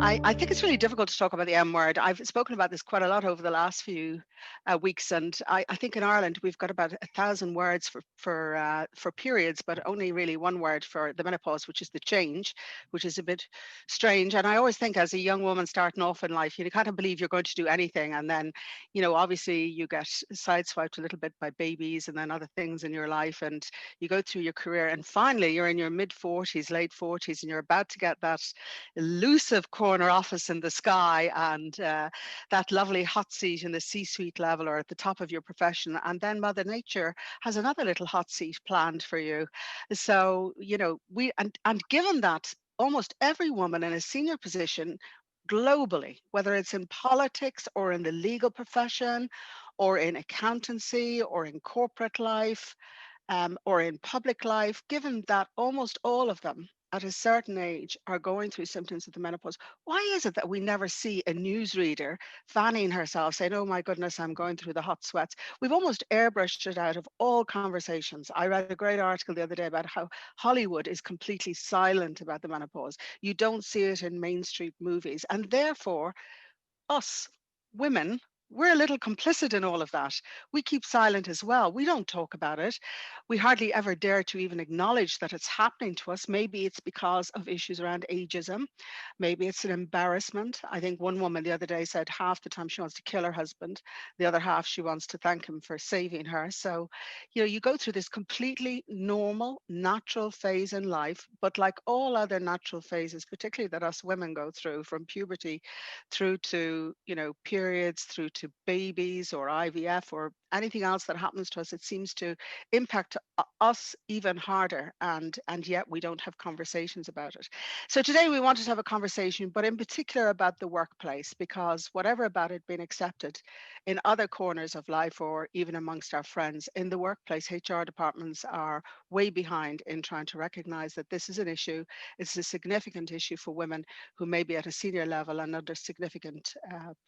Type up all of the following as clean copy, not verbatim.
I think it's really difficult to talk about the M word. I've spoken about this quite a lot over the last few weeks, and I think in Ireland we've got about 1,000 words for periods, but only really one word for the menopause, which is the change, which is a bit strange. And I always think, as a young woman starting off in life, you can't believe you're going to do anything, and then, obviously you get sideswiped a little bit by babies and then other things in your life, and you go through your career, and finally you're in your mid 40s, late 40s, and you're about to get that elusive corner office in the sky and that lovely hot seat in the C-suite level or at the top of your profession. And then Mother Nature has another little hot seat planned for you. So, and given that almost every woman in a senior position globally, whether it's in politics or in the legal profession or in accountancy or in corporate life, or in public life, given that almost all of them at a certain age are going through symptoms of the menopause, why is it that we never see a newsreader fanning herself saying, oh my goodness, I'm going through the hot sweats? We've almost airbrushed it out of all conversations. I read a great article the other day about how Hollywood is completely silent about the menopause. You don't see it in mainstream movies. And therefore, us women, we're a little complicit in all of that. We keep silent as well. We don't talk about it. We hardly ever dare to even acknowledge that it's happening to us. Maybe it's because of issues around ageism. Maybe it's an embarrassment. I think one woman the other day said half the time she wants to kill her husband, the other half she wants to thank him for saving her. So, you go through this completely normal, natural phase in life, but like all other natural phases, particularly that us women go through, from puberty through to, periods, through to babies or IVF or anything else that happens to us, it seems to impact us even harder, and yet we don't have conversations about it. So today we wanted to have a conversation, but in particular about the workplace, because whatever about it being accepted in other corners of life or even amongst our friends, in the workplace, HR departments are way behind in trying to recognize that this is an issue. It's a significant issue for women who may be at a senior level and under significant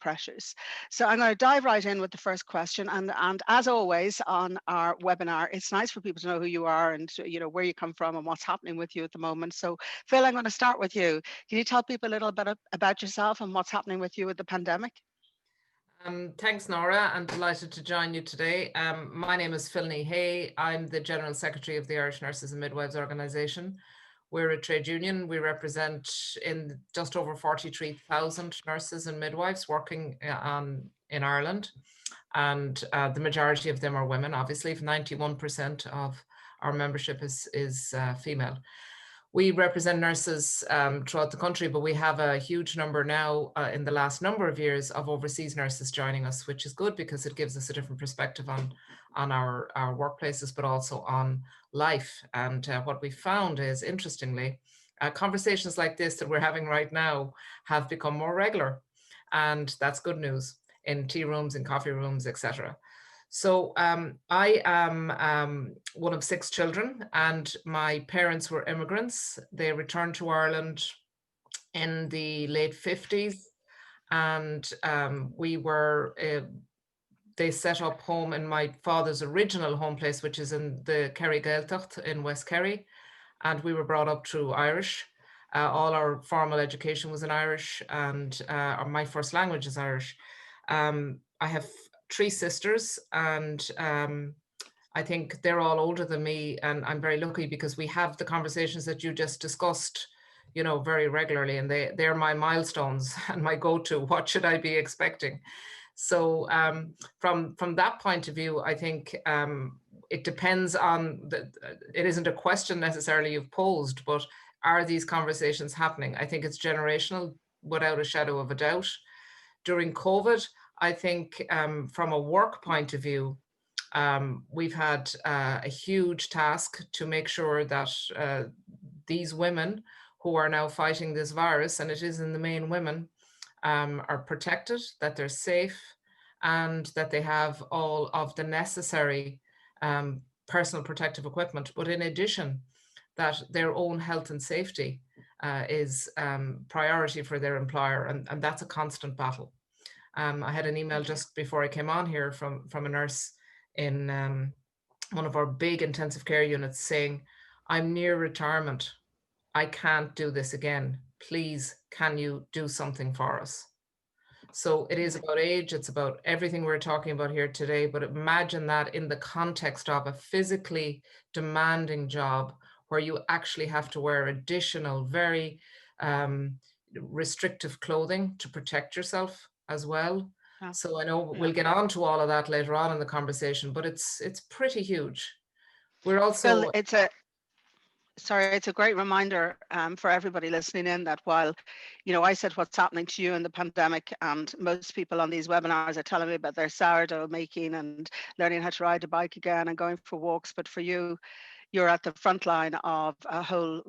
pressures. So I'm going to dive right in with the first question. And as always on our webinar, it's nice for people to know who you are and where you come from and what's happening with you at the moment. So Phil, I'm going to start with you. Can you tell people a little bit about yourself and what's happening with you with the pandemic? Thanks, Nora. I'm delighted to join you today. My name is Phil Hay. I'm the General Secretary of the Irish Nurses and Midwives Organisation. We're a trade union. We represent in just over 43,000 nurses and midwives working in Ireland. And the majority of them are women. Obviously, 91% of our membership is female. We represent nurses throughout the country, but we have a huge number now in the last number of years of overseas nurses joining us, which is good because it gives us a different perspective on our workplaces, but also on life. And what we found is, interestingly, conversations like this that we're having right now have become more regular. And that's good news in tea rooms, in coffee rooms, etc. So I am one of 6 children, and my parents were immigrants. They returned to Ireland in the late 50s, and they set up home in my father's original home place, which is in the Kerry Gaeltacht in West Kerry, and we were brought up through Irish. All our formal education was in Irish, and my first language is Irish. I have 3 sisters, and I think they're all older than me, and I'm very lucky because we have the conversations that you just discussed, very regularly, and they're my milestones and my go-to. What should I be expecting? So from that point of view, I think it depends on it isn't a question necessarily you've posed, but are these conversations happening? I think it's generational, without a shadow of a doubt. During COVID, I think from a work point of view, we've had a huge task to make sure that these women who are now fighting this virus, and it is in the main women, are protected, that they're safe, and that they have all of the necessary personal protective equipment. But in addition, that their own health and safety is priority for their employer, and that's a constant battle. I had an email just before I came on here from a nurse in one of our big intensive care units saying, I'm near retirement. I can't do this again please, can you do something for us? So it is about age, it's about everything we're talking about here today, but imagine that in the context of a physically demanding job where you actually have to wear additional, very restrictive clothing to protect yourself as well. Yeah. So I know Yeah. we'll get on to all of that later on in the conversation, but it's pretty huge. We're Phil, also it's a great reminder for everybody listening in that while, I said what's happening to you in the pandemic, and most people on these webinars are telling me about their sourdough making and learning how to ride a bike again and going for walks. But for you, you're at the front line of a whole,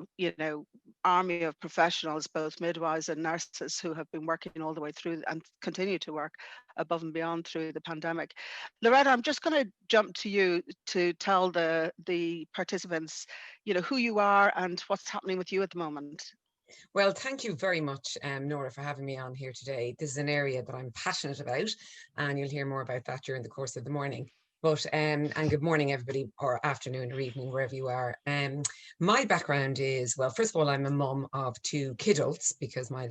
army of professionals, both midwives and nurses, who have been working all the way through and continue to work above and beyond through the pandemic. Loretta, I'm just going to jump to you to tell the participants, who you are and what's happening with you at the moment. Well, thank you very much, Norah, for having me on here today. This is an area that I'm passionate about, and you'll hear more about that during the course of the morning. But and good morning, everybody, or afternoon or evening, wherever you are. My background is, well, first of all, I'm a mum of 2 kidults because my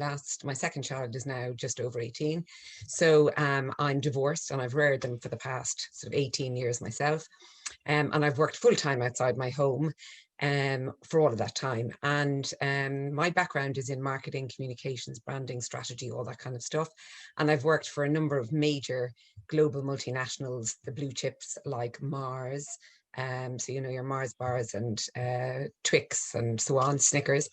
second child is now just over 18. So I'm divorced and I've reared them for the past sort of 18 years myself. And I've worked full time outside my home for all of that time. And my background is in marketing, communications, branding, strategy, all that kind of stuff. And I've worked for a number of major global multinationals, the blue chips like Mars. So, your Mars bars and Twix and so on, Snickers,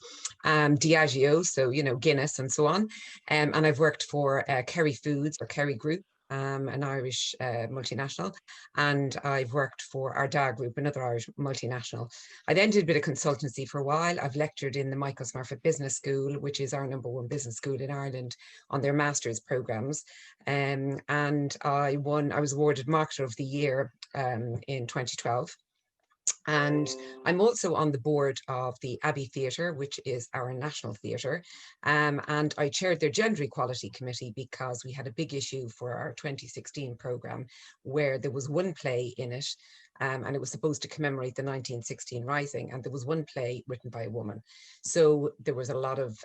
Diageo, so, Guinness and so on. And I've worked for Kerry Foods or Kerry Group, an Irish multinational, and I've worked for Ardagh Group, another Irish multinational. I then did a bit of consultancy for a while. I've lectured in the Michael Smurfit Business School, which is our #1 business school in Ireland, on their master's programs. And I was awarded Marketer of the Year in 2012. And I'm also on the board of the Abbey Theatre, which is our national theatre. And I chaired their Gender Equality Committee because we had a big issue for our 2016 programme where there was one play in it, and it was supposed to commemorate the 1916 Rising, and there was one play written by a woman. So there was a lot of,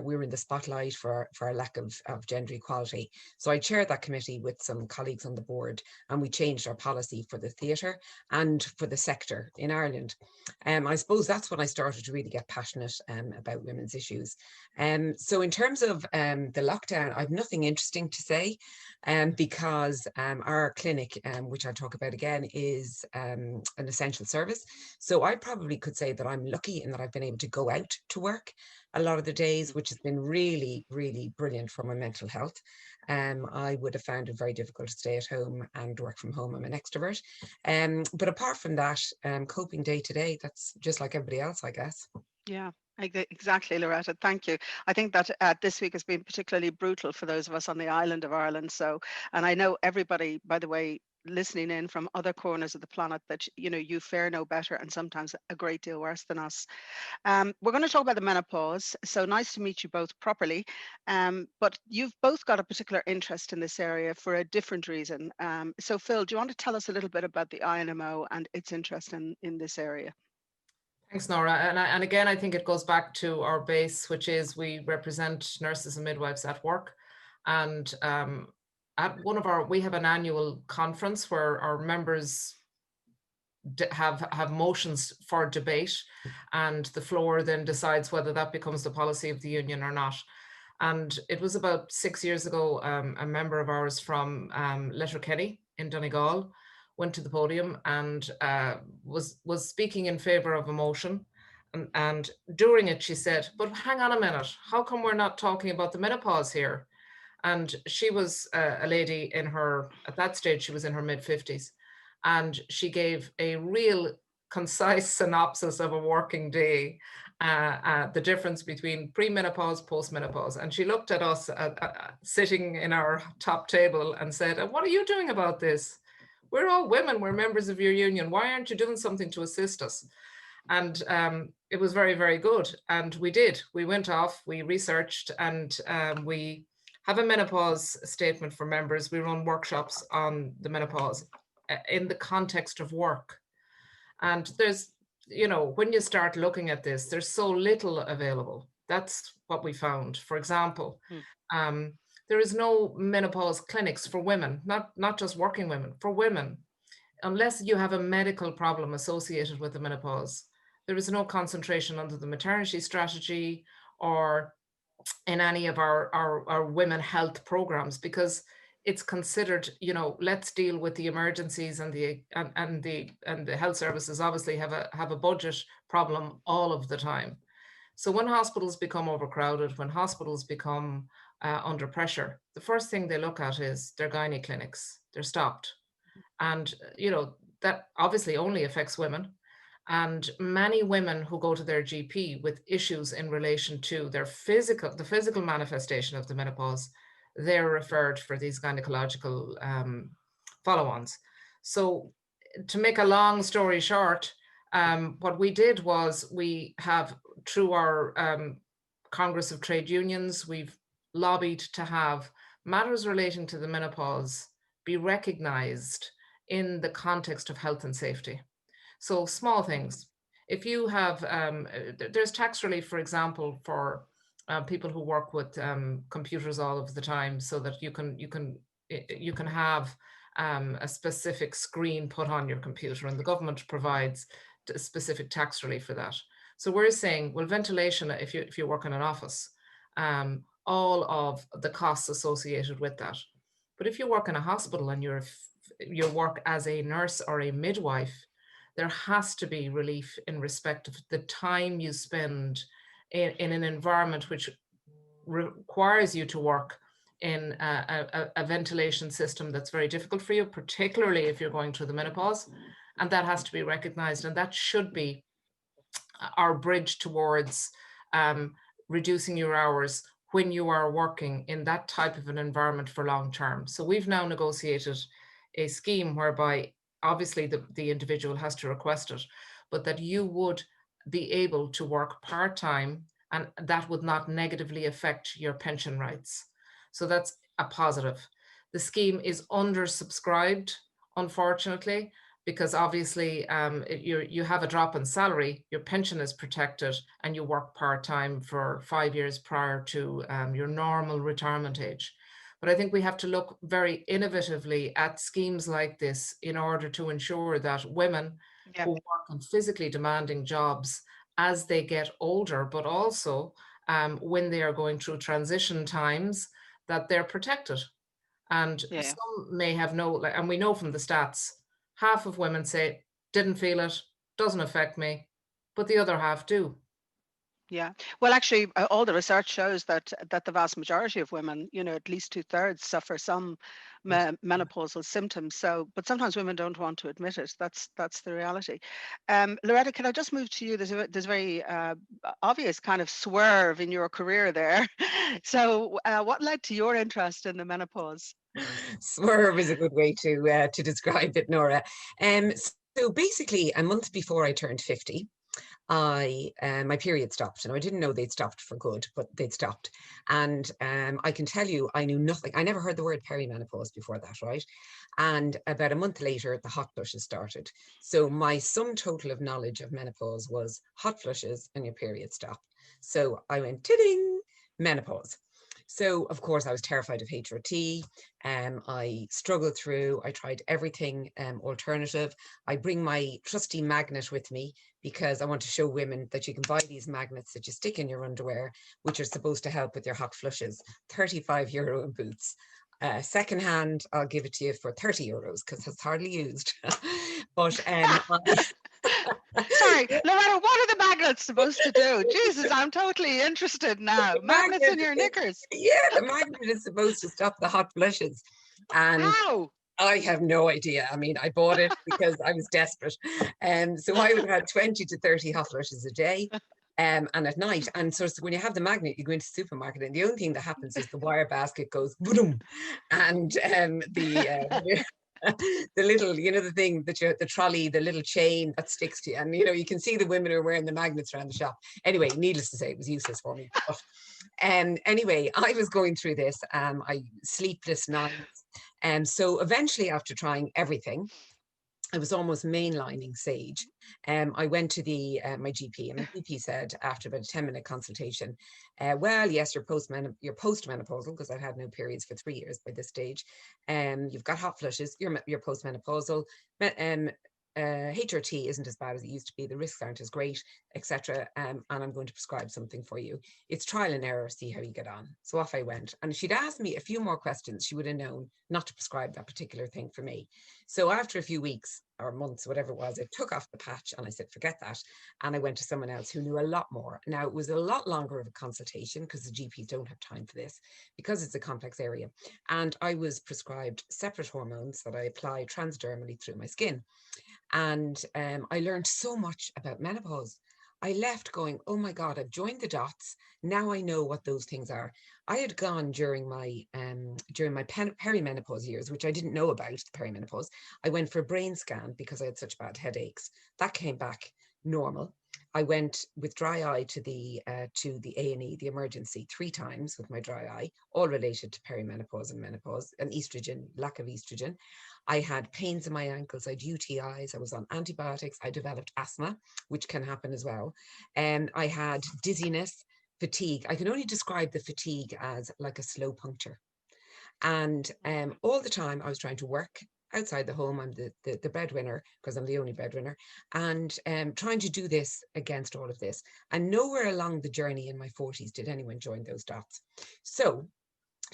we were in the spotlight for our lack of gender equality. So I chaired that committee with some colleagues on the board, and we changed our policy for the theatre and for the sector in Ireland. I suppose that's when I started to really get passionate about women's issues. So in terms of the lockdown, I've nothing interesting to say, because our clinic, which I'll talk about again, is an essential service. So I probably could say that I'm lucky in that I've been able to go out to work a lot of the days, which has been really, really brilliant for my mental health. I would have found it very difficult to stay at home and work from home. I'm an extrovert. But apart from that, coping day to day, that's just like everybody else, I guess. Yeah, exactly, Loretta. Thank you. I think that this week has been particularly brutal for those of us on the island of Ireland. So, and I know everybody, by the way, listening in from other corners of the planet, that you fare no better and sometimes a great deal worse than us. We're going to talk about the menopause. So nice to meet you both properly. But you've both got a particular interest in this area for a different reason. So Phil, do you want to tell us a little bit about the INMO and its interest in this area? Thanks, Norah. And again, I think it goes back to our base, which is we represent nurses and midwives at work. And at we have an annual conference where our members have motions for debate, and the floor then decides whether that becomes the policy of the union or not. And it was about 6 years ago, a member of ours from Letterkenny in Donegal went to the podium and was speaking in favor of a motion. And during it, she said, but hang on a minute, how come we're not talking about the menopause here? And she was a lady at that stage, she was in her mid-50s. And she gave a real concise synopsis of a working day, the difference between pre-menopause, post-menopause. And she looked at us sitting in our top table and said, what are you doing about this? We're all women, we're members of your union. Why aren't you doing something to assist us? And it was very, very good. And we did. We went off, we researched, and we have a menopause statement for members. We run workshops on the menopause in the context of work. And there's, when you start looking at this, there's so little available. That's what we found. For example, Hmm. there is no menopause clinics for women, not just working women, for women. Unless you have a medical problem associated with the menopause, there is no concentration under the maternity strategy or in any of our women health programs, because it's considered, you know, let's deal with the emergencies, and the health services obviously have a budget problem all of the time. So when hospitals become overcrowded, when hospitals become under pressure, the first thing they look at is their gynae clinics. They're stopped. And, you know, that obviously only affects women. And many women who go to their GP with issues in relation to their the physical manifestation of the menopause, they're referred for these gynecological follow-ons. So to make a long story short, what we did was we have, through our Congress of Trade Unions, we've lobbied to have matters relating to the menopause be recognized in the context of health and safety. So small things. If you have, there's tax relief, for example, for people who work with computers all of the time, so that you can have a specific screen put on your computer, and the government provides specific tax relief for that. So we're saying, well, ventilation, if you work in an office, all of the costs associated with that. But if you work in a hospital and you work as a nurse or a midwife, there has to be relief in respect of the time you spend in an environment which requires you to work in a ventilation system that's very difficult for you, particularly if you're going through the menopause. And that has to be recognized, and that should be our bridge towards reducing your hours when you are working in that type of an environment for long term. So we've now negotiated a scheme whereby obviously the individual has to request it, but that you would be able to work part-time, and that would not negatively affect your pension rights. So that's a positive. The scheme is undersubscribed, unfortunately, because obviously you have a drop in salary, your pension is protected, and you work part-time for 5 years prior to your normal retirement age. But I think we have to look very innovatively at schemes like this in order to ensure that women who work in physically demanding jobs as they get older, but also when they are going through transition times, that they're protected. And some may have and we know from the stats, half of women say, didn't feel it, doesn't affect me, but the other half do. Yeah. Well, actually, all the research shows that the vast majority of women, you know, at least 2/3 suffer some menopausal symptoms. So, but sometimes women don't want to admit it. That's the reality. Loretta, can I just move to you? There's a very obvious kind of swerve in your career there. So, what led to your interest in the menopause? Swerve is a good way to describe it, Norah. So basically, a month before I turned 50, my period stopped, and I didn't know they'd stopped for good, but they'd stopped. And I can tell you, I knew nothing. I never heard the word perimenopause before that, right? And about a month later, the hot flushes started. So my sum total of knowledge of menopause was hot flushes and your period stopped. So I went, ta-ding, menopause. So, of course, I was terrified of HRT. I struggled through. I tried everything alternative. I bring my trusty magnet with me because I want to show women that you can buy these magnets that you stick in your underwear, which are supposed to help with your hot flushes. €35 in Boots. Secondhand, I'll give it to you for €30 because it's hardly used. But Sorry, Loretta, what are the magnets supposed to do? Jesus, I'm totally interested now. Magnets in your knickers. Yeah, the magnet is supposed to stop the hot flushes. And how? I have no idea. I mean, I bought it because I was desperate. So I would have had 20 to 30 hot flushes a day. And at night, and so when you have the magnet, you go into the supermarket, and the only thing that happens is the wire basket goes boom, and the little, you know, the thing that the trolley, the little chain that sticks to you, and you know, you can see the women are wearing the magnets around the shop. Anyway, needless to say, it was useless for me. But anyway, I was going through this. I sleepless nights, and so eventually, after trying everything, I was almost mainlining Sage. I went to my GP, and my GP said after about a 10-minute consultation, well, yes, you're postmenopausal, because I've had no periods for 3 years by this stage. You've got hot flushes, you're postmenopausal. HRT isn't as bad as it used to be. The risks aren't as great, etc. And I'm going to prescribe something for you. It's trial and error, see how you get on. So off I went. And if she'd asked me a few more questions, she would have known not to prescribe that particular thing for me. So after a few weeks or months, whatever it was, I took off the patch and I said, forget that. And I went to someone else who knew a lot more. Now, it was a lot longer of a consultation because the GPs don't have time for this, because it's a complex area. And I was prescribed separate hormones that I apply transdermally through my skin. And I learned so much about menopause. I left going, oh my God, I've joined the dots. Now I know what those things are. I had gone during my perimenopause years, which I didn't know about, the perimenopause. I went for a brain scan because I had such bad headaches. That came back normal. I went with dry eye to the A&E, the emergency, 3 times with my dry eye, all related to perimenopause and menopause and estrogen, lack of estrogen. I had pains in my ankles, I had UTIs, I was on antibiotics, I developed asthma, which can happen as well. And I had dizziness, fatigue. I can only describe the fatigue as like a slow puncture. And all the time I was trying to work outside the home. I'm the breadwinner because I'm the only breadwinner, and trying to do this against all of this. And nowhere along the journey in my 40s did anyone join those dots. So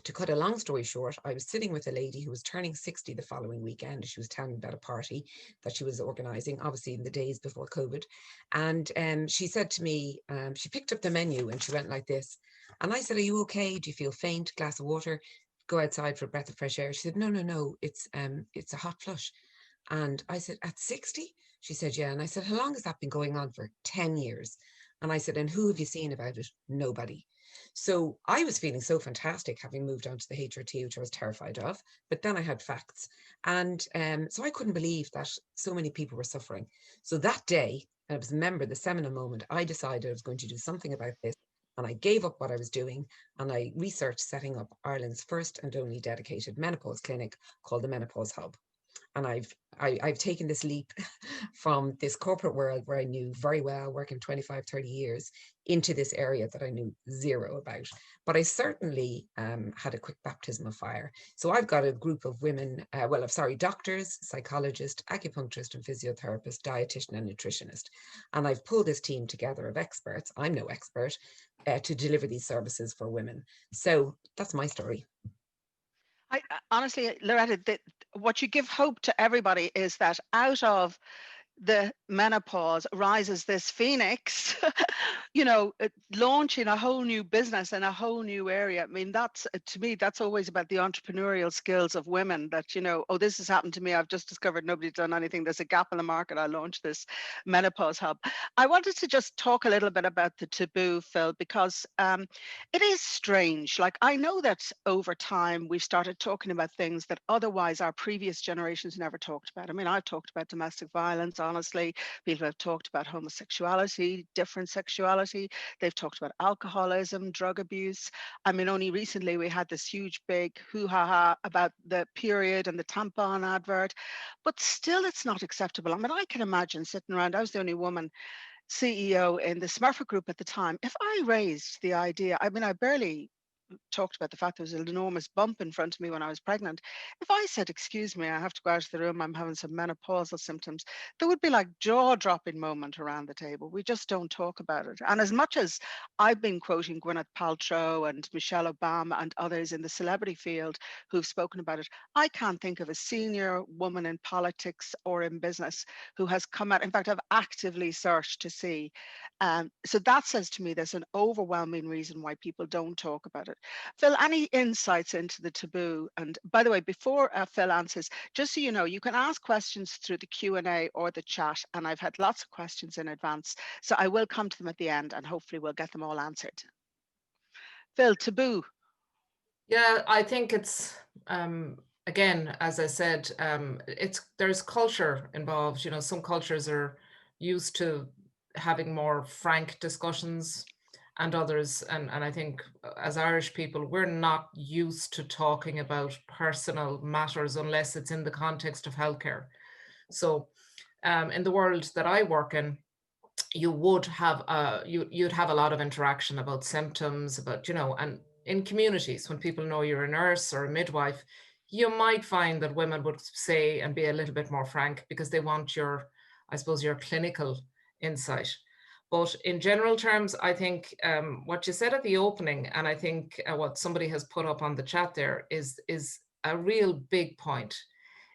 to cut a long story short, I was sitting with a lady who was turning 60 the following weekend. She was telling me about a party that she was organizing, obviously in the days before COVID. And she said to me, she picked up the menu and she went like this. And I said, are you okay? Do you feel faint? Glass of water? Go outside for a breath of fresh air. She said, no, it's a hot flush. And I said, at 60? She said, yeah. And I said, how long has that been going on for? 10 years. And I said, and who have you seen about it? Nobody. So I was feeling so fantastic having moved on to the HRT, which I was terrified of. But then I had facts. And so I couldn't believe that so many people were suffering. So that day, and I was remember the seminal moment, I decided I was going to do something about this. And I gave up what I was doing and I researched setting up Ireland's first and only dedicated menopause clinic called the Menopause Hub. And I've taken this leap from this corporate world where I knew very well, working 25, 30 years, into this area that I knew zero about. But I certainly had a quick baptism of fire. So I've got a group of women, doctors, psychologists, acupuncturist and physiotherapist, dietitian and nutritionist. And I've pulled this team together of experts, I'm no expert, to deliver these services for women. So that's my story. I honestly, Loretta, what you give hope to everybody is that out of the menopause rises this phoenix, launching a whole new business in a whole new area. I mean, that's, to me, that's always about the entrepreneurial skills of women that, oh, this has happened to me. I've just discovered nobody's done anything. There's a gap in the market. I launched this menopause hub. I wanted to just talk a little bit about the taboo, Phil, because it is strange. Like, I know that over time we've started talking about things that otherwise our previous generations never talked about. I mean, I've talked about domestic violence, honestly. People have talked about homosexuality, different sexuality. They've talked about alcoholism, drug abuse. I mean, only recently we had this huge big hoo-ha-ha about the period and the tampon advert, but still it's not acceptable. I mean, I can imagine sitting around, I was the only woman CEO in the Smurfit group at the time. If I raised the idea, I mean, I barely talked about the fact there was an enormous bump in front of me when I was pregnant. If I said, excuse me, I have to go out of the room, I'm having some menopausal symptoms, there would be like jaw-dropping moment around the table. We just don't talk about it. And as much as I've been quoting Gwyneth Paltrow and Michelle Obama and others in the celebrity field who've spoken about it, I can't think of a senior woman in politics or in business who has come out. In fact, I've actively searched to see. So that says to me there's an overwhelming reason why people don't talk about it. Phil, any insights into the taboo? And by the way, before Phil answers, just so you know, you can ask questions through the Q&A or the chat, and I've had lots of questions in advance, so I will come to them at the end and hopefully we'll get them all answered. Phil, taboo. Yeah, I think it's, again, as I said, there's culture involved. Some cultures are used to having more frank discussions and others. And I think as Irish people, we're not used to talking about personal matters unless it's in the context of healthcare. So in the world that I work in, you would have you'd have a lot of interaction about symptoms, about, and in communities, when people know you're a nurse or a midwife, you might find that women would say and be a little bit more frank because they want your, I suppose, your clinical insight. But in general terms, I think what you said at the opening, and I think what somebody has put up on the chat there is a real big point.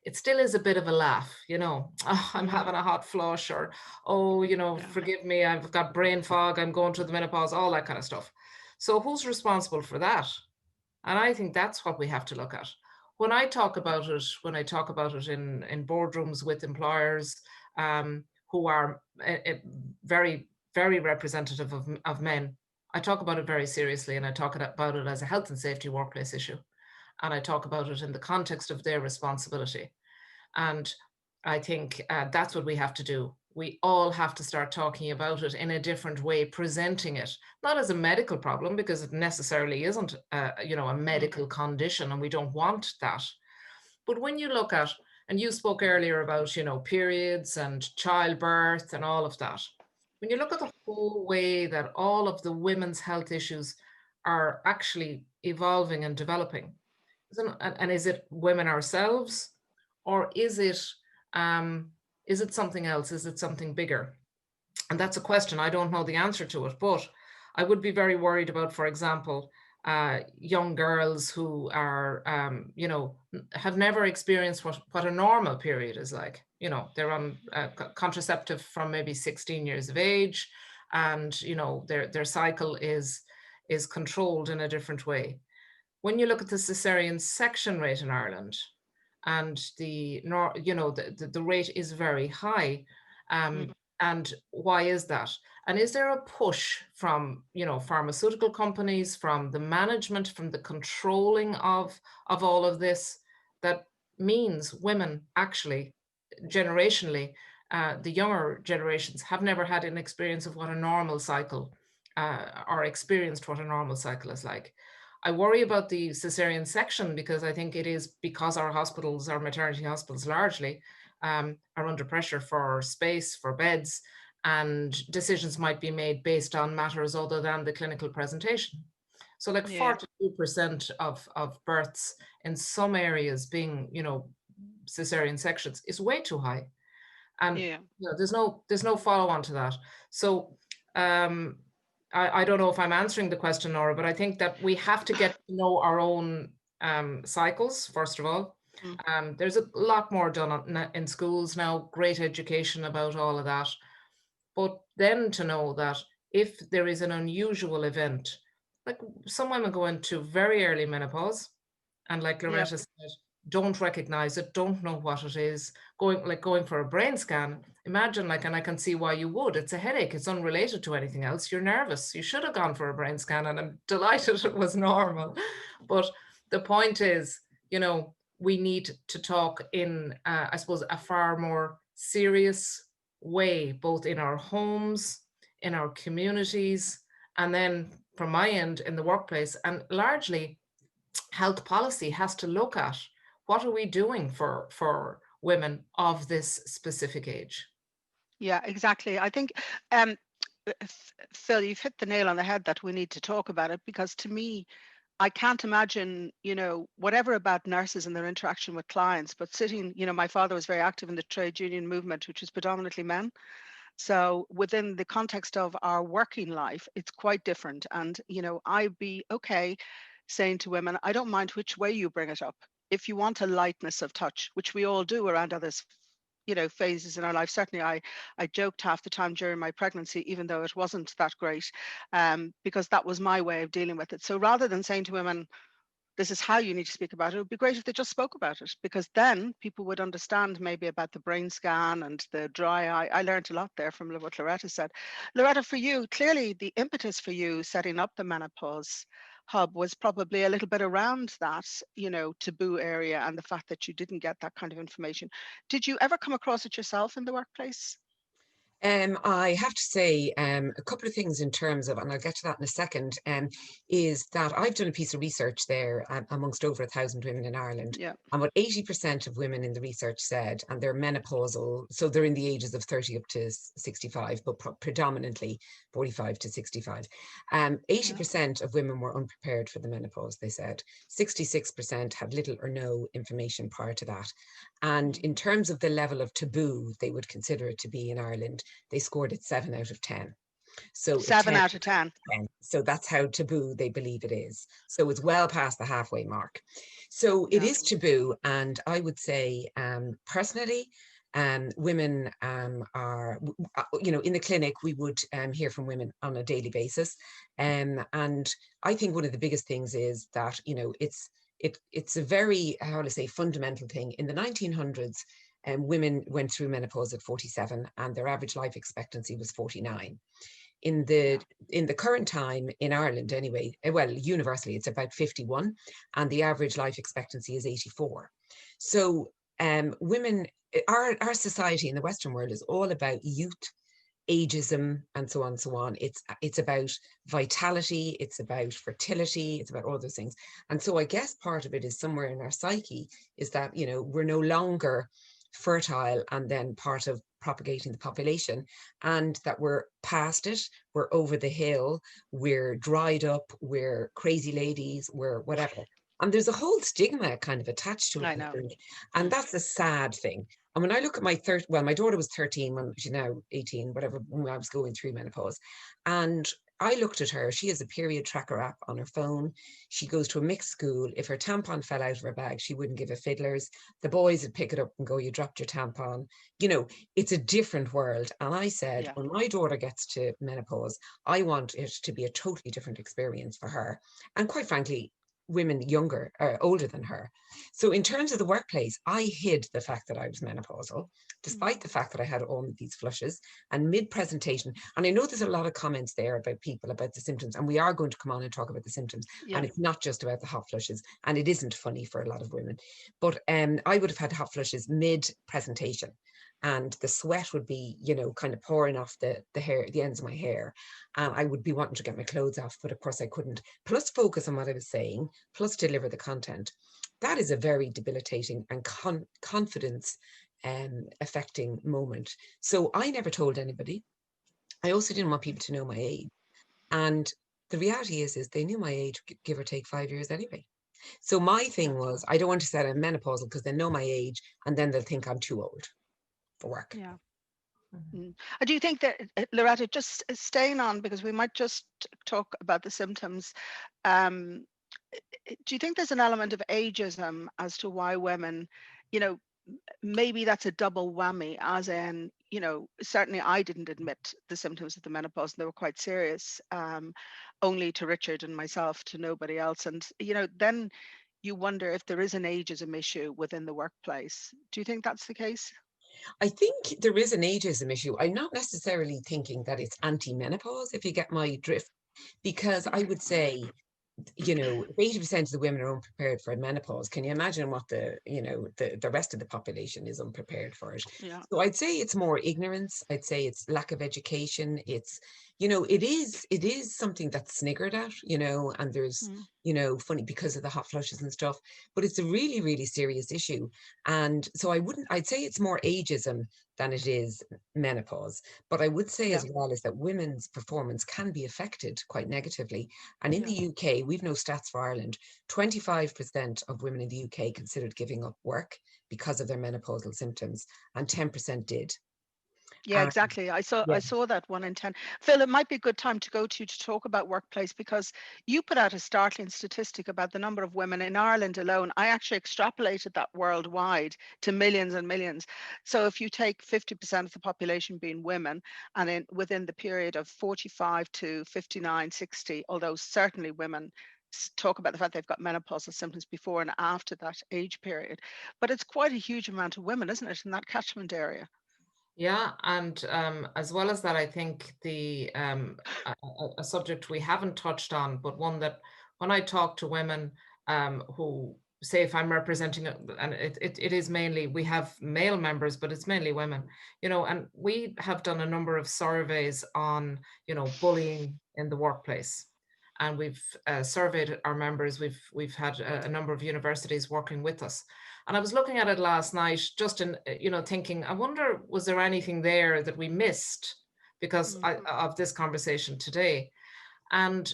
It still is a bit of a laugh, oh, I'm having a hot flush, or, oh, forgive me, I've got brain fog, I'm going through the menopause, all that kind of stuff. So who's responsible for that? And I think that's what we have to look at. When I talk about it in boardrooms with employers who are very, very representative of men, I talk about it very seriously, and I talk about it as a health and safety workplace issue. And I talk about it in the context of their responsibility. And I think that's what we have to do. We all have to start talking about it in a different way, presenting it, not as a medical problem, because it necessarily isn't, a medical condition, and we don't want that. But when you look at, and you spoke earlier about, periods and childbirth and all of that, when you look at the whole way that all of the women's health issues are actually evolving and developing, and is it women ourselves, or is it something else? Is it something bigger? And that's a question. I don't know the answer to it, but I would be very worried about, for example, young girls who are, have never experienced what a normal period is like. They're on contraceptive from maybe 16 years of age, and their cycle is controlled in a different way. When you look at the cesarean section rate in Ireland, and the rate is very high, and why is that? And is there a push from pharmaceutical companies, from the management, from the controlling of all of this, that means women actually generationally, the younger generations have never had an experience of what a normal cycle or experienced what a normal cycle is like? I worry about the cesarean section because I think it is because our hospitals, our maternity hospitals largely, are under pressure for space, for beds, and decisions might be made based on matters other than the clinical presentation. So like 42% of births in some areas being, cesarean sections is way too high. And there's no follow on to that. So I don't know if I'm answering the question, Norah, but I think that we have to get to know our own cycles, first of all. There's a lot more done in schools now, great education about all of that. But then to know that if there is an unusual event, like some women go into very early menopause, and like Loretta said, don't recognize it, don't know what it is, going for a brain scan. Imagine, and I can see why you would. It's a headache. It's unrelated to anything else. You're nervous. You should have gone for a brain scan, and I'm delighted it was normal. But the point is, we need to talk in, I suppose, a far more serious way, both in our homes, in our communities, and then from my end in the workplace. And largely, health policy has to look at what are we doing for women of this specific age. Yeah, exactly. I think, Phil, you've hit the nail on the head that we need to talk about it, because to me, I can't imagine, whatever about nurses and their interaction with clients, but sitting, my father was very active in the trade union movement, which is predominantly men. So within the context of our working life, it's quite different. And, I'd be okay saying to women, I don't mind which way you bring it up. If you want a lightness of touch, which we all do around others, phases in our life. Certainly I joked half the time during my pregnancy, even though it wasn't that great, because that was my way of dealing with it. So rather than saying to women, this is how you need to speak about it, it would be great if they just spoke about it, because then people would understand maybe about the brain scan and the dry eye. I learned a lot there from what Loretta said. Loretta, for you, clearly the impetus for you setting up the Menopause Hub was probably a little bit around that, taboo area, and the fact that you didn't get that kind of information. Did you ever come across it yourself in the workplace? I have to say a couple of things in terms of, and I'll get to that in a second, is that I've done a piece of research there amongst over 1,000 women in Ireland. Yeah. And what 80% of women in the research said, and they're menopausal, so they're in the ages of 30 up to 65, but predominantly 45 to 65. 80% of women were unprepared for the menopause, they said. 66% had little or no information prior to that. And in terms of the level of taboo they would consider it to be in Ireland, they scored it 7 out of 10. So 7 out of 10. 10. So that's how taboo they believe it is. So it's well past the halfway mark. So it is taboo. And I would say, personally, women are, in the clinic, we would hear from women on a daily basis. And I think one of the biggest things is that, it's a very, how to say, fundamental thing. In the 1900s, women went through menopause at 47 and their average life expectancy was 49. In the current time in Ireland anyway, well, universally it's about 51 and the average life expectancy is 84. So women, our society in the Western world is all about youth, ageism, and so on and so on. It's about vitality, it's about fertility, it's about all those things. And so I guess part of it is somewhere in our psyche is that, we're no longer fertile and then part of propagating the population, and that we're past it, we're over the hill, we're dried up, we're crazy ladies, we're whatever. And there's a whole stigma kind of attached to it. I know. And that's a sad thing. And when I look at my daughter was 13 when she's now 18, whatever, when I was going through menopause. And I looked at her, she has a period tracker app on her phone. She goes to a mixed school. If her tampon fell out of her bag, she wouldn't give a fiddler's. The boys would pick it up and go, you dropped your tampon. It's a different world. And I said, when my daughter gets to menopause, I want it to be a totally different experience for her. And quite frankly, women younger or older than her. So in terms of the workplace, I hid the fact that I was menopausal, despite the fact that I had all of these flushes. And mid-presentation, and I know there's a lot of comments there about people about the symptoms, and we are going to come on and talk about the symptoms. And it's not just about the hot flushes, and it isn't funny for a lot of women. But I would have had hot flushes mid-presentation, and the sweat would be, kind of pouring off the hair, the ends of my hair. And I would be wanting to get my clothes off, but of course I couldn't. Plus focus on what I was saying, plus deliver the content. That is a very debilitating and confidence affecting moment. So I never told anybody. I also didn't want people to know my age. And the reality is they knew my age, give or take 5 years anyway. So my thing was, I don't want to say I'm menopausal because they know my age and then they'll think I'm too old for work. Yeah. Do you think that, Loretta, just staying on, because we might just talk about the symptoms, do you think there's an element of ageism as to why women, maybe that's a double whammy, as in, certainly I didn't admit the symptoms of the menopause, and they were quite serious, only to Richard and myself, to nobody else. And, then you wonder if there is an ageism issue within the workplace. Do you think that's the case? I think there is an ageism issue. I'm not necessarily thinking that it's anti-menopause, if you get my drift, because I would say, if 80% of the women are unprepared for menopause, can you imagine what the rest of the population is unprepared for it? Yeah. So I'd say it's more ignorance. I'd say it's lack of education. It's, it is something that's sniggered at, and there's, funny because of the hot flushes and stuff, but it's a really, really serious issue. And so I'd say it's more ageism than it is menopause. But I would say as well is that women's performance can be affected quite negatively. And in the UK, we've no stats for Ireland, 25% of women in the UK considered giving up work because of their menopausal symptoms, and 10% did. Yeah, exactly. I saw that 1 in 10. Phil, it might be a good time to go to talk about workplace, because you put out a startling statistic about the number of women in Ireland alone. I actually extrapolated that worldwide to millions and millions. So if you take 50% of the population being women, and within the period of 45 to 59, 60, although certainly women talk about the fact they've got menopausal symptoms before and after that age period, but it's quite a huge amount of women, isn't it, in that catchment area? Yeah, and as well as that, I think a subject we haven't touched on, but one that when I talk to women who say if I'm representing, and it is mainly, we have male members, but it's mainly women, and we have done a number of surveys on, bullying in the workplace. And we've surveyed our members. We've had a number of universities working with us. And I was looking at it last night, just in, thinking, I wonder, was there anything there that we missed because of this conversation today? And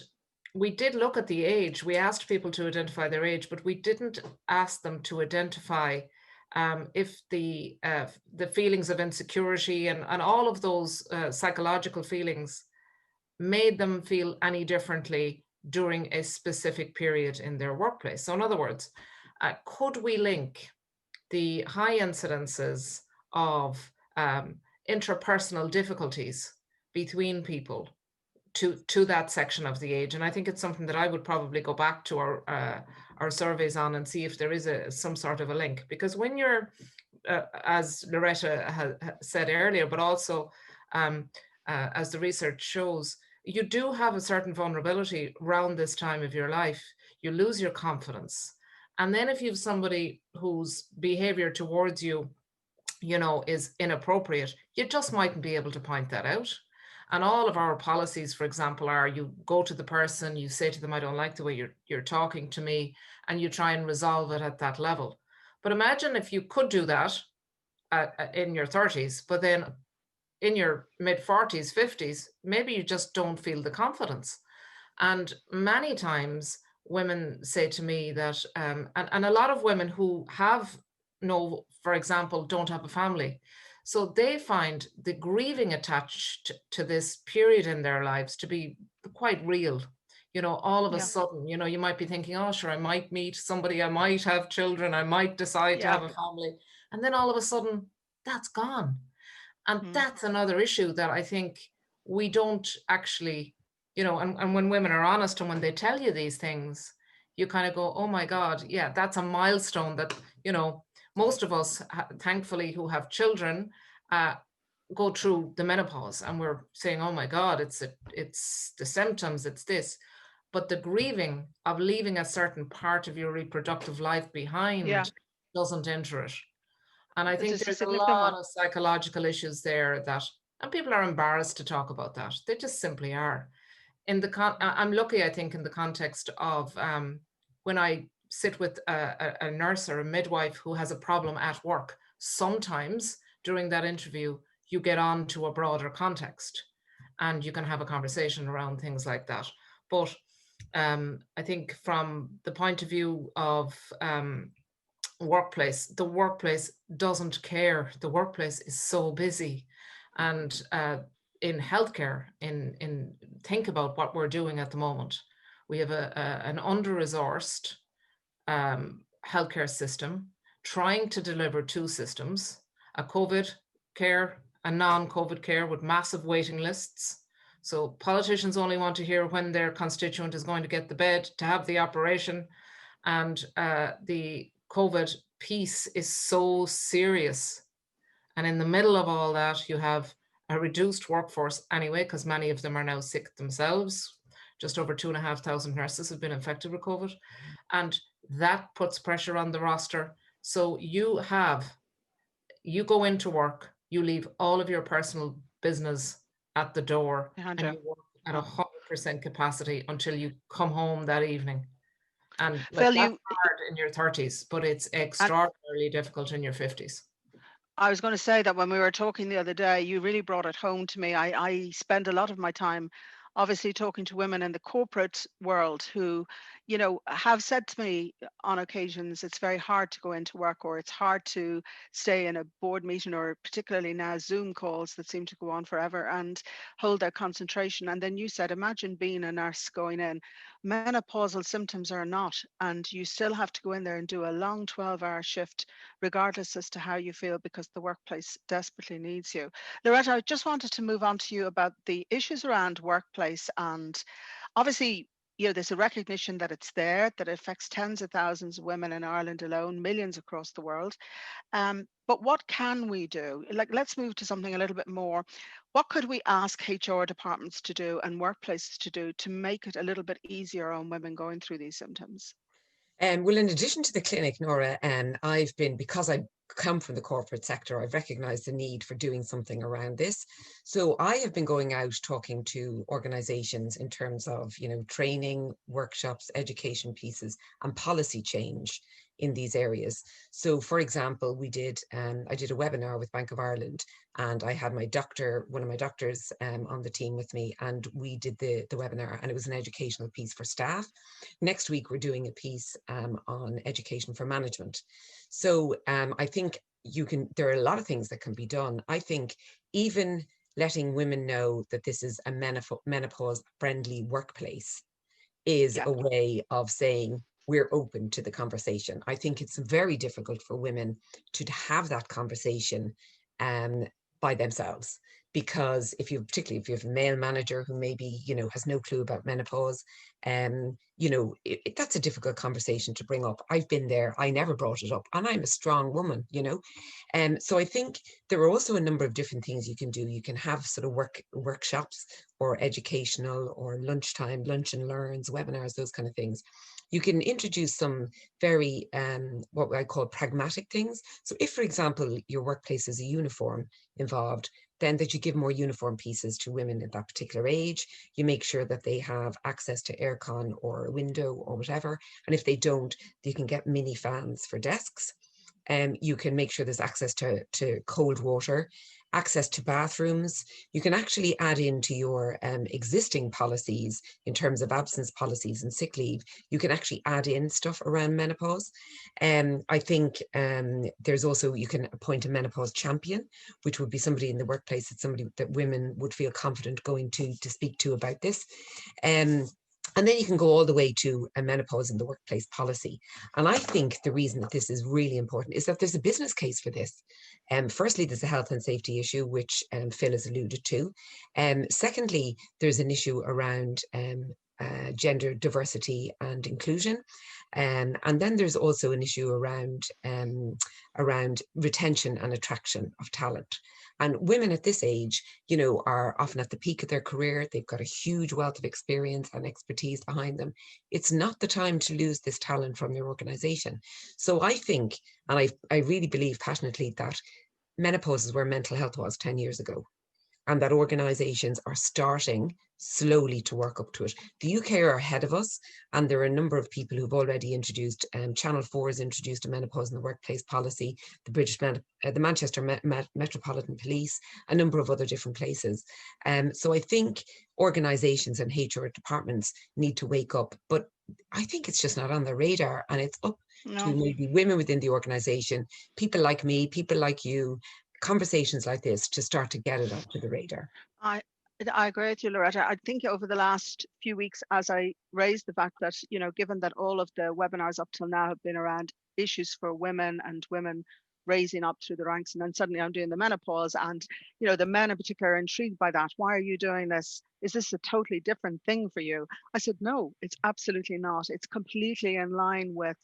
we did look at the age. We asked people to identify their age, but we didn't ask them to identify if the feelings of insecurity and all of those psychological feelings made them feel any differently during a specific period in their workplace. So in other words, could we link the high incidences of interpersonal difficulties between people to that section of the age? And I think it's something that I would probably go back to our surveys on and see if there is some sort of a link. Because when you're, as Loretta said earlier, but also as the research shows, you do have a certain vulnerability around this time of your life. You lose your confidence. And then if you have somebody whose behavior towards you, is inappropriate, you just mightn't be able to point that out. And all of our policies, for example, are you go to the person, you say to them, I don't like the way you're talking to me, and you try and resolve it at that level. But imagine if you could do that in your 30s, but then in your mid 40s, 50s, maybe you just don't feel the confidence. And many times women say to me that, and a lot of women who have for example, don't have a family. So they find the grieving attached to this period in their lives to be quite real. All of a sudden, you might be thinking, oh, sure, I might meet somebody, I might have children, I might decide to have a family. And then all of a sudden, that's gone. And that's another issue that I think we don't actually, and when women are honest and when they tell you these things, you kind of go, oh my God, yeah, that's a milestone that, most of us, thankfully, who have children, go through the menopause, and we're saying, oh my God, it's the symptoms, it's this. But the grieving of leaving a certain part of your reproductive life behind doesn't enter it. And I think there's a lot of psychological issues there and people are embarrassed to talk about that. They just simply are. I'm lucky, I think, in the context of when I sit with a nurse or a midwife who has a problem at work, sometimes during that interview, you get on to a broader context and you can have a conversation around things like that. But I think from the point of view of workplace, the workplace doesn't care. The workplace is so busy. And in healthcare, in think about what we're doing at the moment. We have an under-resourced healthcare system trying to deliver two systems, a COVID care, a non-COVID care with massive waiting lists. So politicians only want to hear when their constituent is going to get the bed to have the operation. And the COVID piece is so serious. And in the middle of all that, you have a reduced workforce anyway, because many of them are now sick themselves. Just over 2,500 nurses have been infected with COVID. And that puts pressure on the roster. So you go into work, you leave all of your personal business at the door, and you work at 100% capacity until you come home that evening. And that's hard in your 30s, but it's extraordinarily difficult in your 50s. I was going to say that when we were talking the other day, you really brought it home to me. I spend a lot of my time obviously talking to women in the corporate world who, have said to me on occasions, it's very hard to go into work, or it's hard to stay in a board meeting, or particularly now Zoom calls that seem to go on forever, and hold their concentration. And then you said, imagine being a nurse going in. Menopausal symptoms are not, and you still have to go in there and do a long 12-hour shift, regardless as to how you feel, because the workplace desperately needs you. Loretta, I just wanted to move on to you about the issues around workplace. And obviously, there's a recognition that it's there, that it affects tens of thousands of women in Ireland alone, millions across the world. But what can we do? Let's move to something a little bit more. What could we ask HR departments to do and workplaces to do to make it a little bit easier on women going through these symptoms? Well, in addition to the clinic, Norah, I've been, because I come from the corporate sector, I've recognized the need for doing something around this. So I have been going out talking to organizations in terms of, training, workshops, education pieces, and policy change in these areas. So for example, I did a webinar with Bank of Ireland, and I had one of my doctors on the team with me, and we did the webinar, and it was an educational piece for staff. Next week, we're doing a piece on education for management. So I think there are a lot of things that can be done. I think even letting women know that this is a menopause friendly workplace is a way of saying we're open to the conversation. I think it's very difficult for women to have that conversation by themselves, because particularly if you have a male manager who maybe has no clue about menopause, that's a difficult conversation to bring up. I've been there. I never brought it up, and I'm a strong woman, so I think there are also a number of different things you can do. You can have sort of workshops or educational or lunchtime, lunch and learns, webinars, those kind of things. You can introduce some very, what I call pragmatic things. So if, for example, your workplace is a uniform involved, then that you give more uniform pieces to women at that particular age. You make sure that they have access to aircon or a window or whatever. And if they don't, you can get mini fans for desks. You can make sure there's access to cold water, access to bathrooms. You can actually add into your existing policies in terms of absence policies and sick leave. You can actually add in stuff around menopause. I think there's also, you can appoint a menopause champion, which would be somebody in the workplace, it's somebody that women would feel confident going to speak to about this. And then you can go all the way to a menopause in the workplace policy. And I think the reason that this is really important is that there's a business case for this. Firstly, there's a health and safety issue, which Phil has alluded to. Secondly, there's an issue around gender diversity and inclusion. And then there's also an issue around retention and attraction of talent. And women at this age, are often at the peak of their career. They've got a huge wealth of experience and expertise behind them. It's not the time to lose this talent from your organization. So I think, and I really believe passionately, that menopause is where mental health was 10 years ago, and that organizations are starting slowly to work up to it. The UK are ahead of us, and there are a number of people who've already introduced, Channel 4 has introduced a menopause in the workplace policy, the Manchester Metropolitan Police, a number of other different places. So I think organizations and HR departments need to wake up, but I think it's just not on the radar, and it's up to maybe women within the organization, people like me, people like you, conversations like this to start to get it onto the radar. I agree with you, Loretta. I think over the last few weeks, as I raised the fact that, given that all of the webinars up till now have been around issues for women and women raising up through the ranks, and then suddenly I'm doing the menopause, and, the men in particular are intrigued by that. Why are you doing this? Is this a totally different thing for you? I said, no, it's absolutely not. It's completely in line with,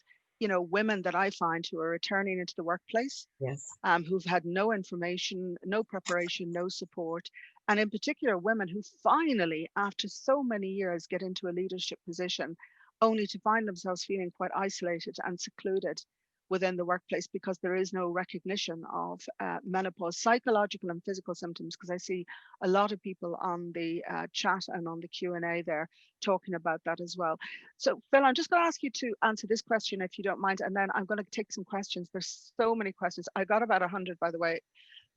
women that I find who are returning into the workplace, yes, who've had no information, no preparation, no support. And in particular, women who finally, after so many years, get into a leadership position, only to find themselves feeling quite isolated and secluded within the workplace because there is no recognition of menopause, psychological and physical symptoms. Because I see a lot of people on the chat and on the Q&A there talking about that as well. So Phil, I'm just going to ask you to answer this question if you don't mind, and then I'm going to take some questions. There's so many questions. I got about 100, by the way,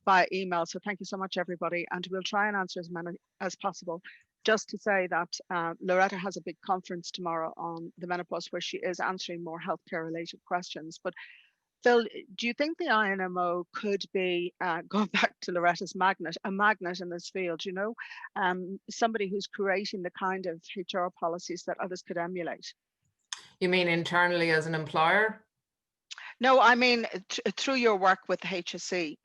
by email. So thank you so much, everybody. And we'll try and answer as many as possible. Just to say that Loretta has a big conference tomorrow on the menopause where she is answering more healthcare related questions. But Phil, do you think the INMO could be, going back to Loretta's magnet, a magnet in this field, somebody who's creating the kind of HR policies that others could emulate? You mean internally as an employer? No, I mean through your work with the HSE.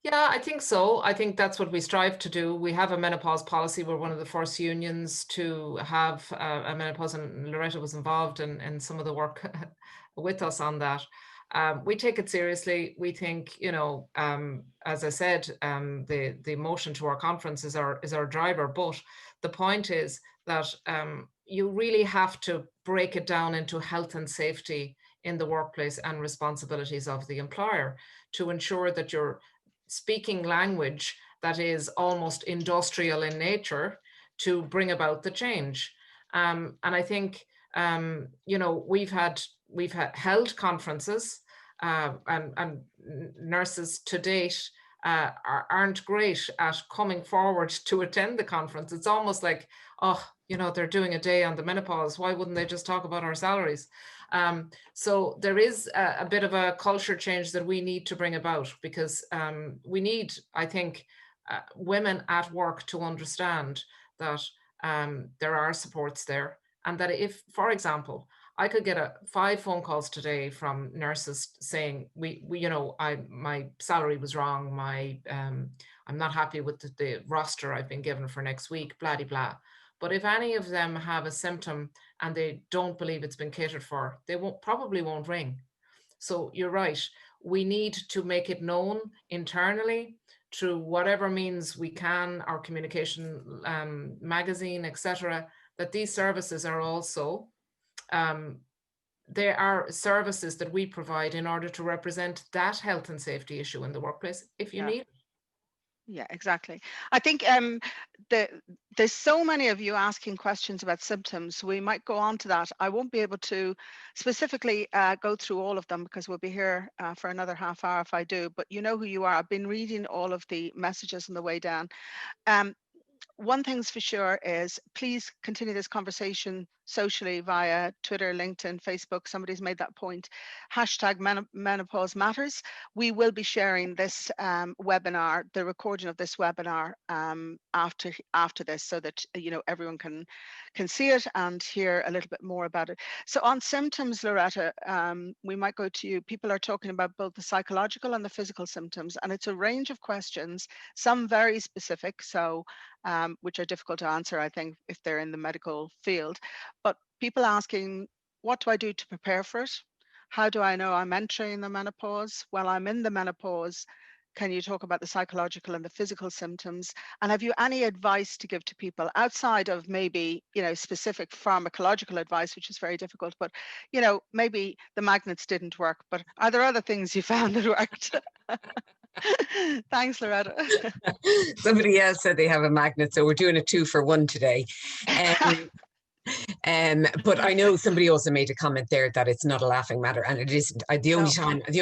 Yeah, I think so. I think that's what we strive to do. We have a menopause policy. We're one of the first unions to have a menopause, and Loretta was involved in some of the work with us on that. We take it seriously. We think, as I said, the motion to our conference is our driver. But the point is that you really have to break it down into health and safety in the workplace and responsibilities of the employer to ensure that you're speaking language that is almost industrial in nature to bring about the change. And I think, you know, we've held conferences, and nurses to date aren't great at coming forward to attend the conference. It's almost like, oh, you know, they're doing a day on the menopause. Why wouldn't they just talk about our salaries? So there is a bit of a culture change that we need to bring about, because we need, I think, women at work to understand that there are supports there, and that if, for example, I could get 5 phone calls today from nurses saying, we you know, my salary was wrong, I'm not happy with the roster I've been given for next week, blah, blah, blah. But if any of them have a symptom and they don't believe it's been catered for, they probably won't ring. So you're right. We need to make it known internally through whatever means we can, our communication magazine, etc., that these services are also, there are services that we provide in order to represent that health and safety issue in the workplace if you need it. Yeah, exactly. I think there's so many of you asking questions about symptoms. We might go on to that. I won't be able to specifically go through all of them because we'll be here for another half hour if I do, but you know who you are. I've been reading all of the messages on the way down. One thing's for sure is please continue this conversation socially via Twitter, LinkedIn, Facebook. Somebody's made that point. Hashtag menopause matters. We will be sharing this webinar, the recording of this webinar after this, so that you know everyone can see it and hear a little bit more about it. So on symptoms, Loretta, we might go to you. People are talking about both the psychological and the physical symptoms, and it's a range of questions, some very specific, so which are difficult to answer, I think, if they're in the medical field. But people asking, what do I do to prepare for it? How do I know I'm entering the menopause? Well, I'm in the menopause. Can you talk about the psychological and the physical symptoms? And have you any advice to give to people outside of maybe, you know, specific pharmacological advice, which is very difficult, but, you know, maybe the magnets didn't work, but are there other things you found that worked? Thanks, Loretta. Somebody else said they have a magnet, so we're doing a 2-for-1 today. But I know somebody also made a comment there that it's not a laughing matter, and it isn't. The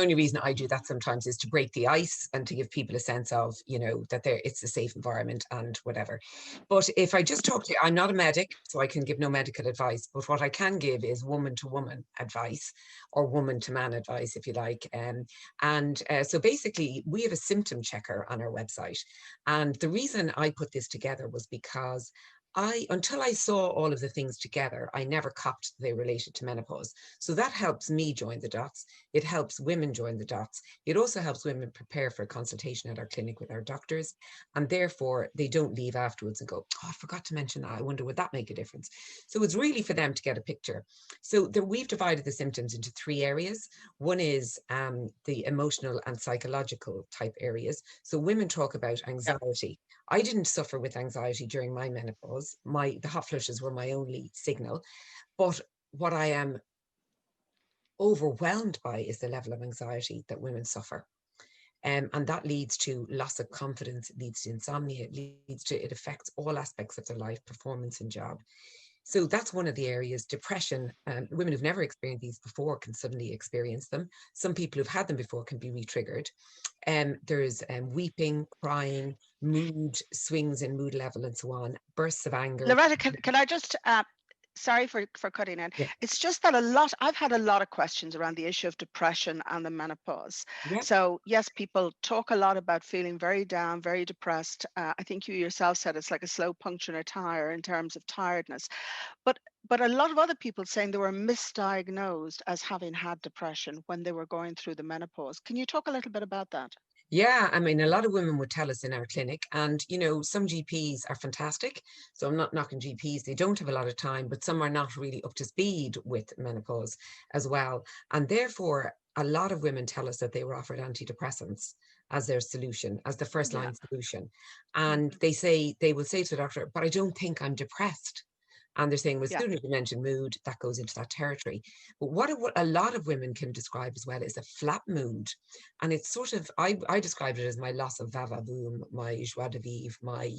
only reason I do that sometimes is to break the ice and to give people a sense of, you know, that it's a safe environment and whatever. But if I just talk to you, I'm not a medic, so I can give no medical advice, but what I can give is woman-to-woman advice, or woman-to-man advice, if you like. So basically, we have a symptom checker on our website. And the reason I put this together was because until I saw all of the things together, I never copped they related to menopause. So that helps me join the dots. It helps women join the dots. It also helps women prepare for a consultation at our clinic with our doctors. And therefore, they don't leave afterwards and go, oh, I forgot to mention that. I wonder, would that make a difference? So it's really for them to get a picture. So we've divided the symptoms into 3 areas. One is the emotional and psychological type areas. So women talk about anxiety. Yep. I didn't suffer with anxiety during my menopause. The hot flushes were my only signal. But what I am overwhelmed by is the level of anxiety that women suffer. And that leads to loss of confidence, it leads to insomnia, it affects all aspects of their life, performance and job. So that's one of the areas. Depression, women who've never experienced these before can suddenly experience them. Some people who've had them before can be re-triggered. There's weeping, crying, mood swings in mood level and so on, bursts of anger. Loretta, can I just, sorry for cutting in. Yeah. It's just that I've had a lot of questions around the issue of depression and the menopause. Yeah. So yes, people talk a lot about feeling very down, very depressed. I think you yourself said it's like a slow puncture in a tire in terms of tiredness. But a lot of other people saying they were misdiagnosed as having had depression when they were going through the menopause. Can you talk a little bit about that? Yeah, I mean, a lot of women would tell us in our clinic, and, you know, some GPs are fantastic. So I'm not knocking GPs. They don't have a lot of time, but some are not really up to speed with menopause as well. And therefore, a lot of women tell us that they were offered antidepressants as their solution, as the first line solution. And they will say to the doctor, but I don't think I'm depressed. And they're saying, well, as Yeah. soon as you mention mood, that goes into that territory. But what a lot of women can describe as well is a flat mood. And it's sort of, I described it as my loss of va-va-voom, my joie de vivre, my,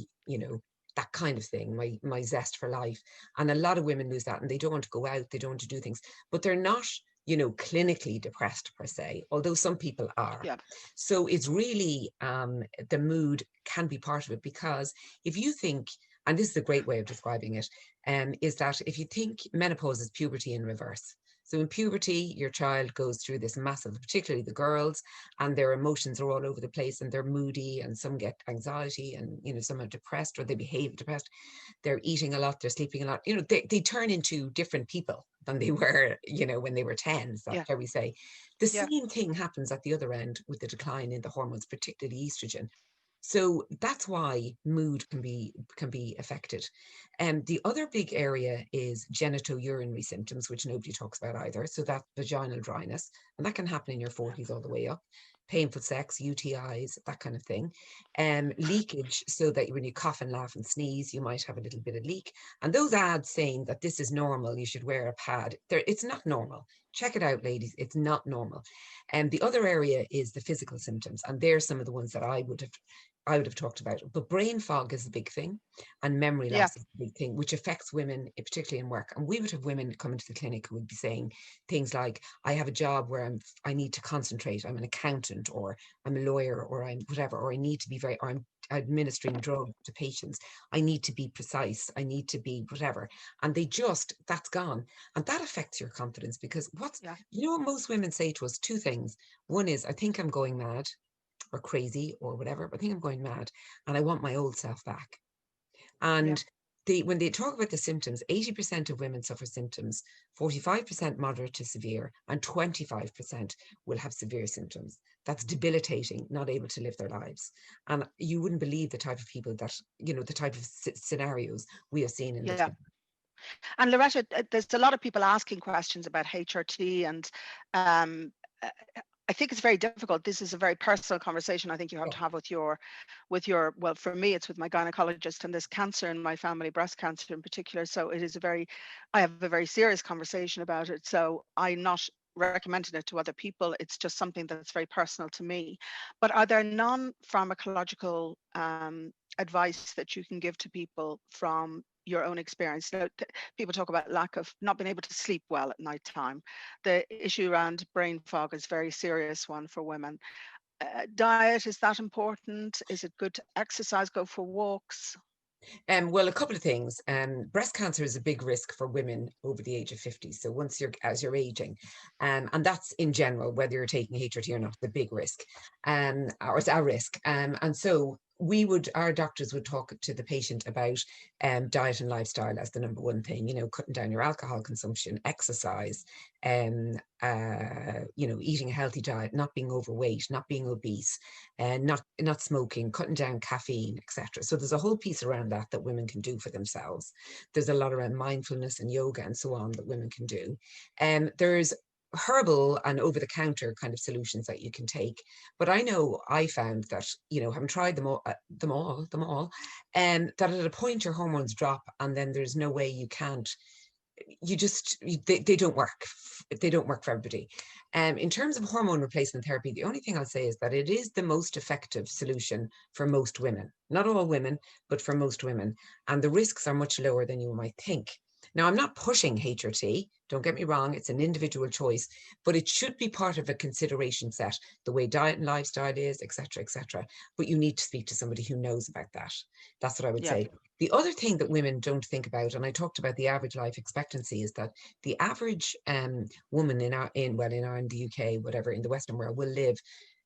that kind of thing, my zest for life. And a lot of women lose that, and they don't want to go out, they don't want to do things, but they're not, clinically depressed per se, although some people are. Yeah. So it's really, the mood can be part of it, because if you think, and this is a great way of describing it, is that if you think menopause is puberty in reverse. So in puberty, your child goes through this massive, particularly the girls, and their emotions are all over the place, and they're moody, and some get anxiety, and some are depressed, or they behave depressed. They're eating a lot, they're sleeping a lot. They turn into different people than they were, when they were 10, so Yeah. shall we say. The Yeah. same thing happens at the other end with the decline in the hormones, particularly estrogen. So that's why mood can be affected. The other big area is genitourinary symptoms, which nobody talks about either. So that's vaginal dryness, and that can happen in your 40s all the way up. Painful sex, UTIs, that kind of thing. Leakage, so that when you cough and laugh and sneeze, you might have a little bit of leak. And those ads saying that this is normal, you should wear a pad, it's not normal. Check it out, ladies, it's not normal. And the other area is the physical symptoms, and they're some of the ones that I would have talked about. But brain fog is a big thing, and memory Yeah. loss is a big thing, which affects women, particularly in work. And we would have women come into the clinic who would be saying things like, I have a job where I need to concentrate, I'm an accountant, or I'm a lawyer, or I'm whatever, or I need to be or I'm administering drugs to patients, I need to be precise, I need to be whatever. And that's gone. And that affects your confidence, because what most women say to us, two things. One is, I think I'm going mad, or crazy, or whatever, but I think I'm going mad, and I want my old self back. And when they talk about the symptoms, 80% of women suffer symptoms, 45% moderate to severe, and 25% will have severe symptoms. That's debilitating, not able to live their lives. And you wouldn't believe the type of people that, the type of scenarios we have seen in the clinic. And Loretta, there's a lot of people asking questions about HRT, and I think it's very difficult. This is a very personal conversation I think you have to have with your, well, for me, it's with my gynecologist, and there's cancer in my family, breast cancer in particular. So I have a very serious conversation about it. So I'm not recommending it to other people. It's just something that's very personal to me. But are there non-pharmacological advice that you can give to people from your own experience? People talk about lack of not being able to sleep well at night time. The issue around brain fog is a very serious one for women. Diet, is that important? Is it good to exercise, go for walks? Well, a couple of things. Breast cancer is a big risk for women over the age of 50. So as you're aging, and that's in general, whether you're taking HRT or not, the big risk, or it's a risk. And so our doctors would talk to the patient about diet and lifestyle as the number one thing, cutting down your alcohol consumption, exercise, eating a healthy diet, not being overweight, not being obese, and not smoking, cutting down caffeine, etc. So there's a whole piece around that women can do for themselves. There's a lot around mindfulness and yoga and so on that women can do. There's herbal and over-the-counter kind of solutions that you can take, but I found that having tried them all, that at a point your hormones drop, and then there's no way you can't. They don't work. They don't work for everybody. In terms of hormone replacement therapy, the only thing I'll say is that it is the most effective solution for most women. Not all women, but for most women. And the risks are much lower than you might think. Now, I'm not pushing HRT. Don't get me wrong. It's an individual choice, but it should be part of a consideration set, the way diet and lifestyle is, etc., etc. But you need to speak to somebody who knows about that. That's what I would say. The other thing that women don't think about, and I talked about the average life expectancy, is that the average woman in the UK, whatever, in the Western world, will live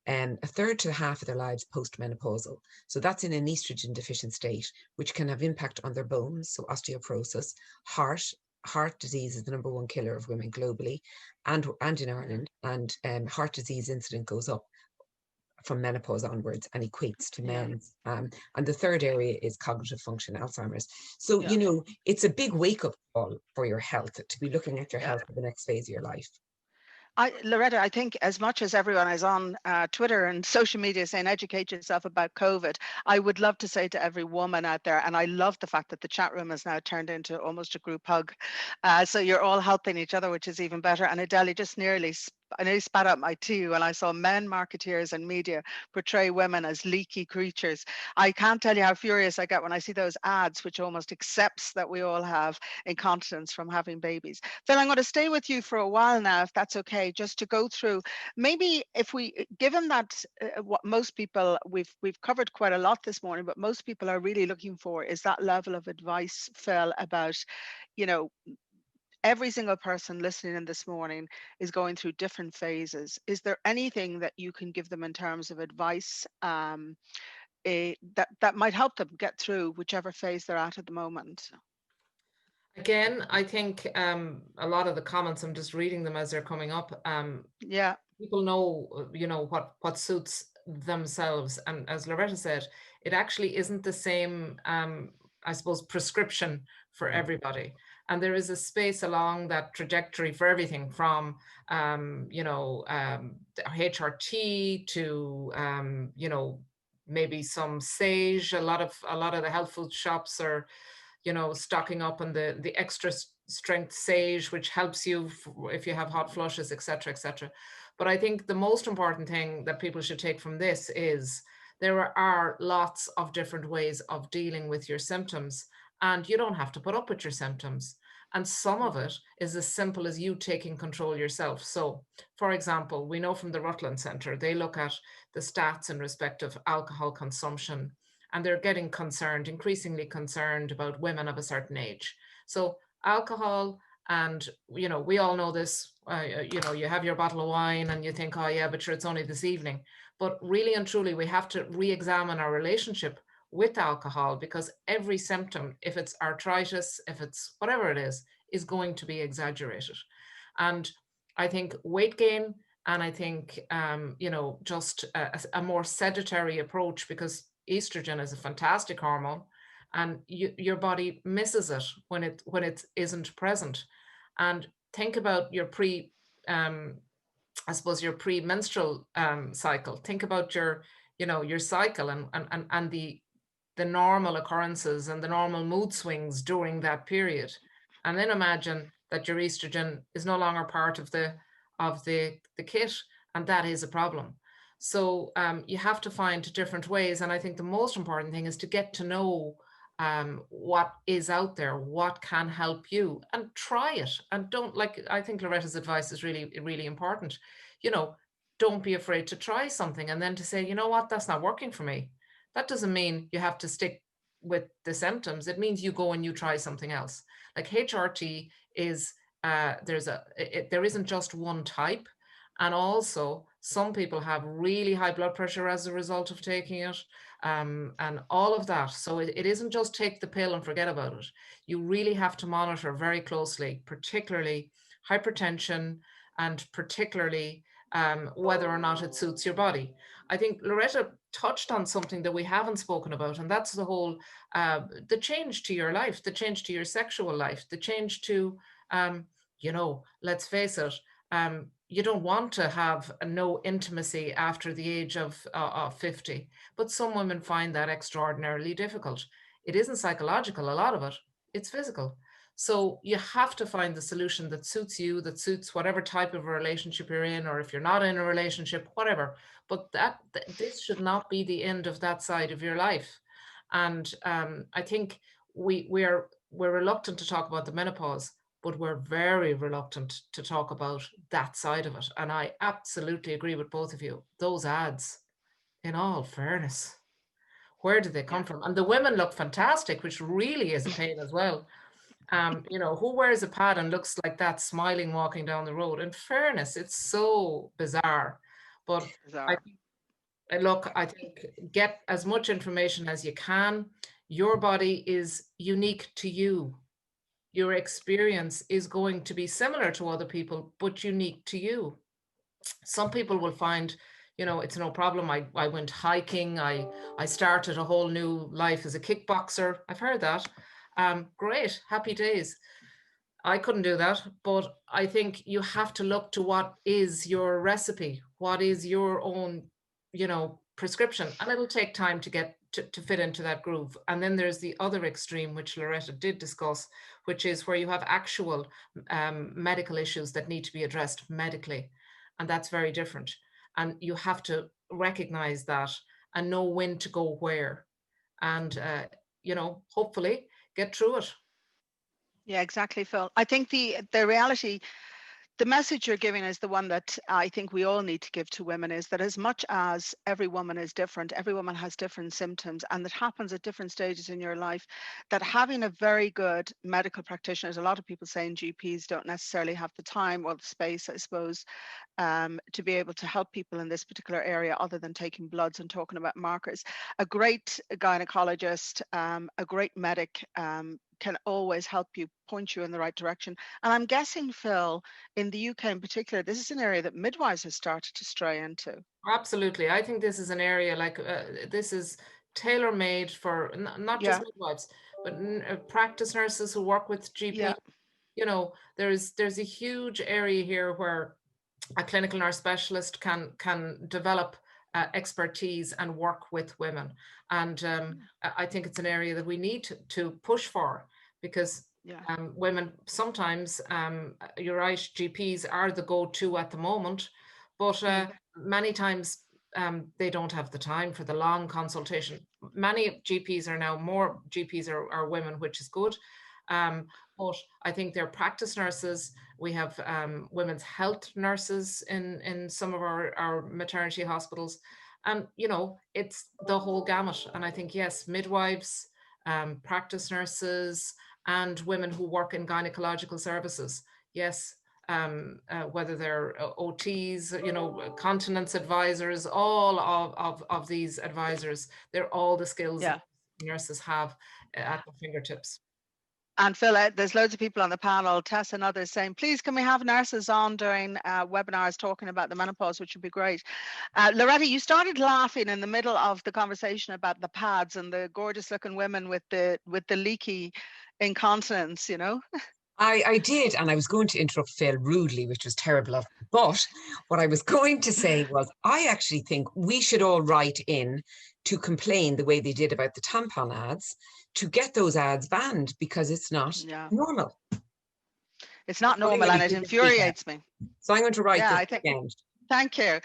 a third to half of their lives postmenopausal. So that's in an estrogen deficient state, which can have impact on their bones, so osteoporosis, heart disease is the number one killer of women globally, and in Ireland, and heart disease incidence goes up from menopause onwards and equates to men's. And the third area is cognitive function, Alzheimer's. So, it's a big wake-up call for your health, to be looking at your health for the next phase of your life. Loretta, I think as much as everyone is on Twitter and social media saying educate yourself about COVID, I would love to say to every woman out there, and I love the fact that the chat room has now turned into almost a group hug. So you're all helping each other, which is even better. And Adele, just I nearly spat out my tea when I saw men marketeers and media portray women as leaky creatures. I can't tell you how furious I get when I see those ads, which almost accepts that we all have incontinence from having babies. Phil, I'm going to stay with you for a while now, if that's okay, just to go through maybe if we, given that what most people, we've covered quite a lot this morning, but most people are really looking for is that level of advice, Phil, about, you know, every single person listening in this morning is going through different phases. Is there anything that you can give them in terms of advice that might help them get through whichever phase they're at the moment? Again, I think a lot of the comments, I'm just reading them as they're coming up. Yeah. People know, what suits themselves. And as Loretta said, it actually isn't the same, I suppose, prescription for everybody. And there is a space along that trajectory for everything from, HRT to, maybe some sage. A lot of the health food shops are, stocking up on the extra strength sage, which helps you if you have hot flushes, etc., etc. But I think the most important thing that people should take from this is there are lots of different ways of dealing with your symptoms, and you don't have to put up with your symptoms. And some of it is as simple as you taking control yourself. So, for example, we know from the Rutland Centre, they look at the stats in respect of alcohol consumption, and they're getting concerned, increasingly concerned about women of a certain age. So alcohol, and we all know this, you have your bottle of wine and you think, oh yeah, but sure, it's only this evening. But really and truly, we have to re-examine our relationship with alcohol, because every symptom, if it's arthritis, if it's whatever it is going to be exaggerated. And I think weight gain, and I think just a more sedentary approach, because estrogen is a fantastic hormone, and your body misses it when it isn't present. And think about your I suppose your premenstrual cycle. Think about your cycle and the normal occurrences and the normal mood swings during that period. And then imagine that your estrogen is no longer part of the kit, and that is a problem. So you have to find different ways. And I think the most important thing is to get to know what is out there, what can help you, and try it. And I think Loretta's advice is really, really important. Don't be afraid to try something and then to say, you know what, that's not working for me. That doesn't mean you have to stick with the symptoms. It means you go and you try something else. Like HRT is, there isn't just one type. And also, some people have really high blood pressure as a result of taking it, and all of that. So it isn't just take the pill and forget about it. You really have to monitor very closely, particularly hypertension, and particularly whether or not it suits your body. I think Loretta touched on something that we haven't spoken about, and that's the whole, the change to your life, the change to your sexual life, the change to, let's face it, you don't want to have no intimacy after the age of 50, but some women find that extraordinarily difficult. It isn't psychological, a lot of it, it's physical. So you have to find the solution that suits you, that suits whatever type of a relationship you're in, or if you're not in a relationship, whatever. But this should not be the end of that side of your life. And I think we're reluctant to talk about the menopause, but we're very reluctant to talk about that side of it. And I absolutely agree with both of you. Those ads, in all fairness, where did they come from? And the women look fantastic, which really is a pain as well. Who wears a pad and looks like that, smiling, walking down the road? In fairness, it's so bizarre. But Bizarre. I think get as much information as you can. Your body is unique to you. Your experience is going to be similar to other people, but unique to you. Some people will find, it's no problem. I went hiking. I started a whole new life as a kickboxer. I've heard that. Great, happy days. I couldn't do that, but I think you have to look to what is your recipe, what is your own, prescription, and it'll take time to get to fit into that groove. And then there's the other extreme, which Loretta did discuss, which is where you have actual medical issues that need to be addressed medically, and that's very different. And you have to recognize that and know when to go where, and hopefully get through it. Yeah, exactly, Phil. I think the reality, the message you're giving is the one that I think we all need to give to women, is that as much as every woman is different, every woman has different symptoms, and that happens at different stages in your life, that having a very good medical practitioner, as a lot of people saying GPs don't necessarily have the time or the space, I suppose, to be able to help people in this particular area other than taking bloods and talking about markers. A great gynecologist, a great medic can always help you, point you in the right direction. And I'm guessing, Phil, in the UK in particular, this is an area that midwives have started to stray into. Absolutely. I think this is an area like this is tailor-made for not just midwives, but practice nurses who work with GP. There's a huge area here where a clinical nurse specialist can develop expertise and work with women. And I think it's an area that we need to push for, because women sometimes, you're right, GPs are the go-to at the moment, but many times they don't have the time for the long consultation. Many GPs are now, more GPs are women, which is good. But I think they're practice nurses. We have women's health nurses in some of our maternity hospitals. And, it's the whole gamut. And I think, yes, midwives, practice nurses, and women who work in gynecological services. Yes, whether they're OTs, continence advisors, all of these advisors, they're all the skills that nurses have at their fingertips. And Phil, there's loads of people on the panel, Tess and others, saying, please, can we have nurses on during webinars talking about the menopause, which would be great. Loretta, you started laughing in the middle of the conversation about the pads and the gorgeous looking women with the leaky incontinence, I did, and I was going to interrupt Phil rudely, which was terrible of me. But what I was going to say was, I actually think we should all write in to complain the way they did about the tampon ads, to get those ads banned, because it's not normal. It's not normal, and it infuriates me. So I'm going to write this again. Thank you.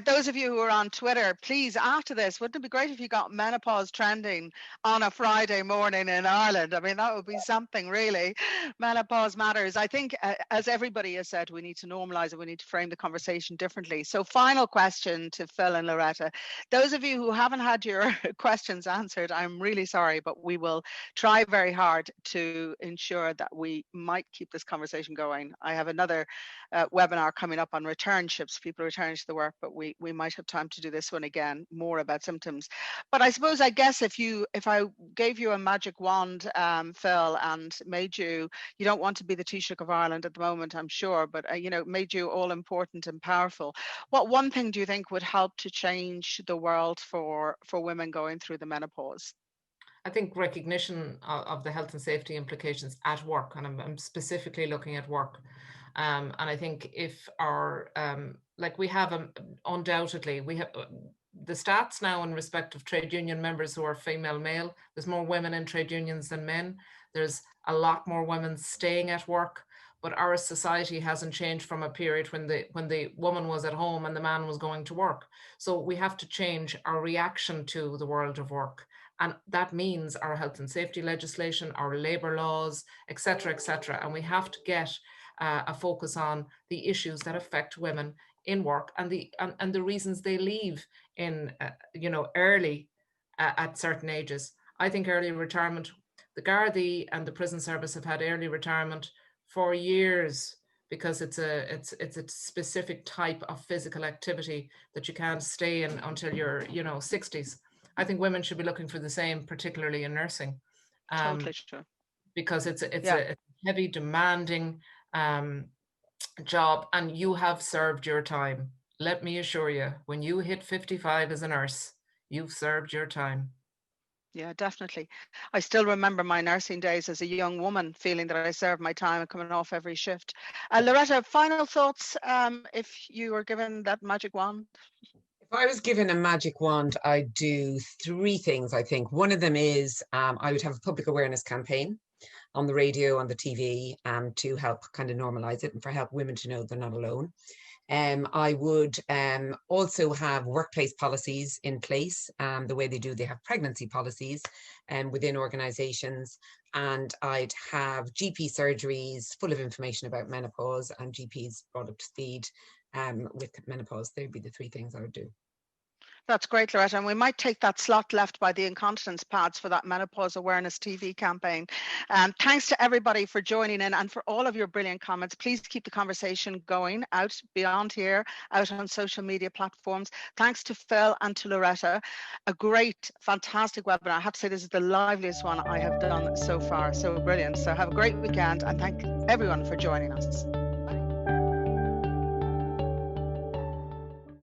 Those of you who are on Twitter, please, after this, wouldn't it be great if you got menopause trending on a Friday morning in Ireland? I mean, that would be something, really. Menopause matters. I think, as everybody has said, we need to normalize it. We need to frame the conversation differently. So final question to Phil and Loretta. Those of you who haven't had your questions answered, I'm really sorry, but we will try very hard to ensure that we might keep this conversation going. I have another webinar coming up on returnships, people returning to the work, but we might have time to do this one again, more about symptoms. But I suppose, I guess, if I gave you a magic wand, Phil, and made you don't want to be the Taoiseach of Ireland at the moment, I'm sure, but made you all important and powerful, what one thing do you think would help to change the world for women going through the menopause? I think recognition of the health and safety implications at work, and I'm specifically looking at work. And I think if our, we have undoubtedly, we have the stats now in respect of trade union members who are female male, there's more women in trade unions than men. There's a lot more women staying at work, but our society hasn't changed from a period when the woman was at home and the man was going to work. So we have to change our reaction to the world of work. And that means our health and safety legislation, our labor laws, et cetera, and we have to get a focus on the issues that affect women in work and the reasons they leave in early at certain ages. I think early retirement, the Gardaí and the prison service have had early retirement for years, because it's a specific type of physical activity that you can't stay in until you're 60s. I think women should be looking for the same, particularly in nursing. Totally true. Because it's a heavy, demanding job, and you have served your time. Let me assure you, when you hit 55 as a nurse, you've served your time. Yeah, definitely. I still remember my nursing days as a young woman, feeling that I served my time and coming off every shift. Loretta, final thoughts if you were given that magic wand? If I was given a magic wand, I'd do three things, I think. One of them is I would have a public awareness campaign on the radio, on the TV, to help kind of normalize it and for help women to know they're not alone. I would also have workplace policies in place, the way they have pregnancy policies within organizations. And I'd have GP surgeries full of information about menopause and GPs brought up to speed with menopause. They'd be the three things I would do. That's great, Loretta. And we might take that slot left by the incontinence pads for that menopause awareness TV campaign. Thanks to everybody for joining in and for all of your brilliant comments. Please keep the conversation going out beyond here, out on social media platforms. Thanks to Phil and to Loretta. A great, fantastic webinar. I have to say this is the liveliest one I have done so far. So brilliant. So have a great weekend and thank everyone for joining us.